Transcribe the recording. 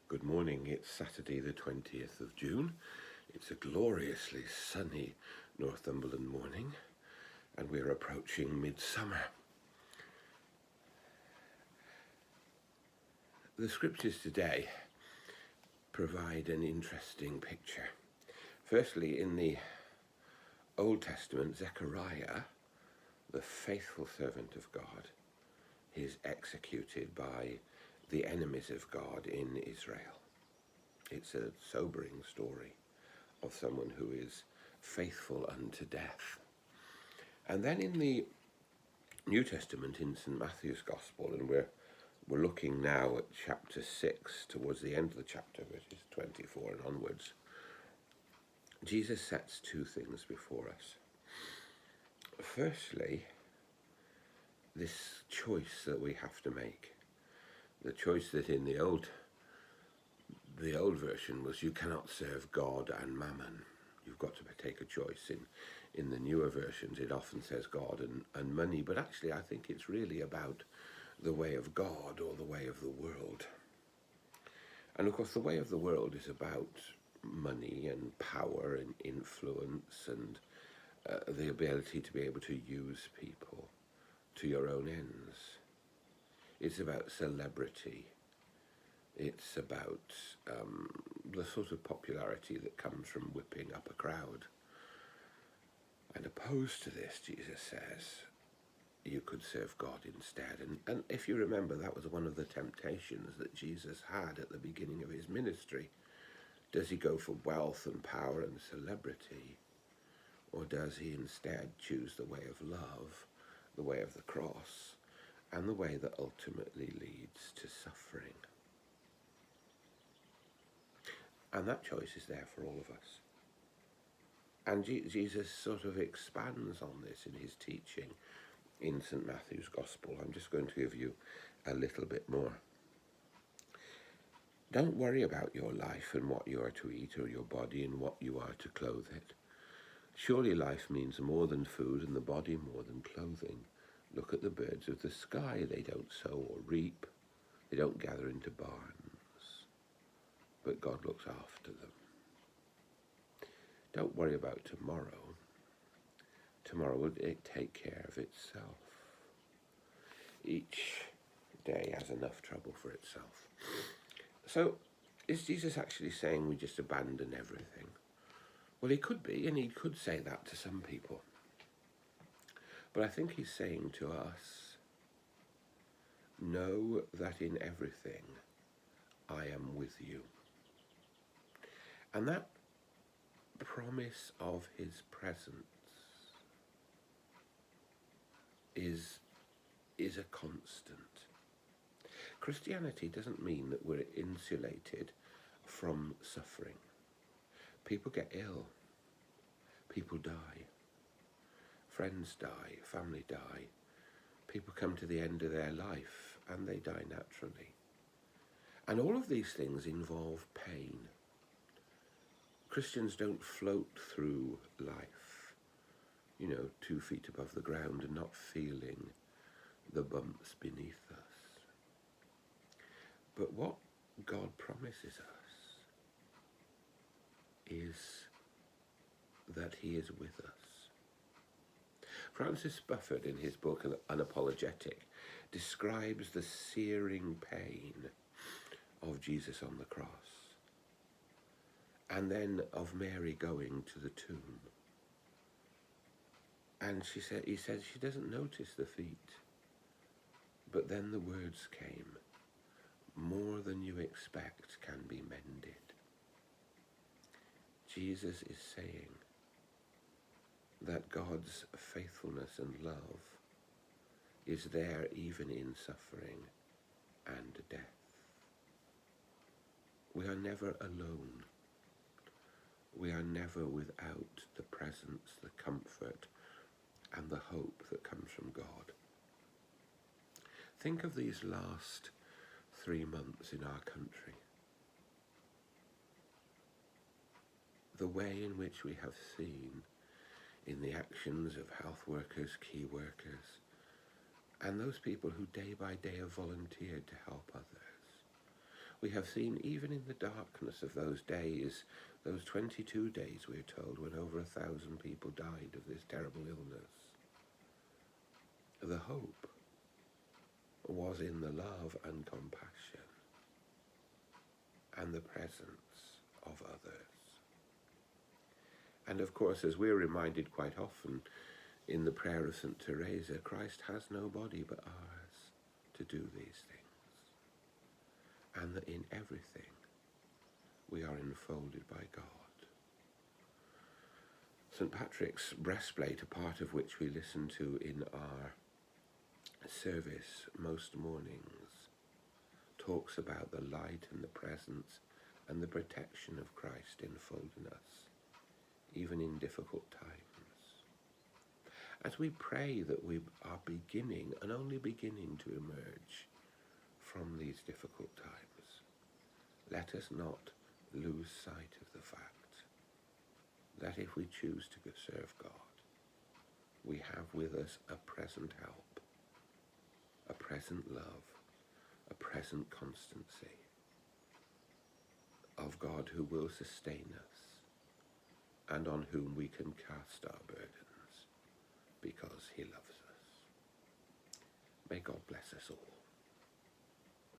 Good morning. It's Saturday, the 20th of June. It's a gloriously sunny Northumberland morning, and we're approaching midsummer. The scriptures today provide an interesting picture. Firstly, in the Old Testament, Zechariah, the faithful servant of God, is executed by the enemies of God in Israel. It's a sobering story of someone who is faithful unto death. And then in the New Testament, in St. Matthew's Gospel, and we're looking now at chapter 6, towards the end of the chapter, verses 24 and onwards, Jesus sets two things before us. Firstly, this choice that we have to make. The choice that in the old version was you cannot serve God and mammon. You've got to take a choice. In the newer versions, it often says God and money, but actually I think it's really about the way of God or the way of the world. And of course, the way of the world is about money and power and influence and the ability to be able to use people to your own ends. It's about celebrity. It's about the sort of popularity that comes from whipping up a crowd. And opposed to this, Jesus says, you could serve God instead. And if you remember, that was one of the temptations that Jesus had at the beginning of his ministry. Does he go for wealth and power and celebrity? Or does he instead choose the way of love, the way of the cross, and the way that ultimately leads to suffering? And that choice is there for all of us. And Jesus sort of expands on this in his teaching in St. Matthew's Gospel. I'm just going to give you a little bit more. Don't worry about your life and what you are to eat, or your body and what you are to clothe it. Surely life means more than food, and the body more than clothing. Look at the birds of the sky. They don't sow or reap. They don't gather into barns. But God looks after them. Don't worry about tomorrow. Tomorrow will take care of itself. Each day has enough trouble for itself. So, is Jesus actually saying we just abandon everything? Well, he could be, and he could say that to some people. But I think he's saying to us, know that in everything I am with you. And that promise of his presence is a constant. Christianity doesn't mean that we're insulated from suffering. People get ill. People die. Friends die. Family die. People come to the end of their life and they die naturally. And all of these things involve pain. Christians don't float through life, 2 feet above the ground and not feeling the bumps beneath us. But what God promises us is that he is with us. Francis Spufford, in his book Unapologetic, describes the searing pain of Jesus on the cross, and then of Mary going to the tomb. And he said she doesn't notice the feet, but then the words came, more than you expect can be mended. Jesus is saying that God's faithfulness and love is there even in suffering and death. We are never alone. We are never without the presence, the comfort, and the hope that comes from God. Think of these last 3 months in our country. The way in which we have seen in the actions of health workers, key workers, and those people who day by day have volunteered to help others. We have seen even in the darkness of those days, those 22 days we're told, when over 1,000 people died of this terrible illness, the hope was in the love and compassion and the presence of others. And of course, as we're reminded quite often in the prayer of St. Teresa, Christ has no body but ours to do these things. And that in everything we are enfolded by God. St. Patrick's breastplate, a part of which we listen to in our service most mornings, talks about the light and the presence and the protection of Christ enfolding us, even in difficult times. As we pray that we are beginning and only beginning to emerge from these difficult times, let us not lose sight of the fact that if we choose to serve God, we have with us a present help, a present love, a present constancy of God who will sustain us and on whom we can cast our burdens because he loves us. May God bless us all.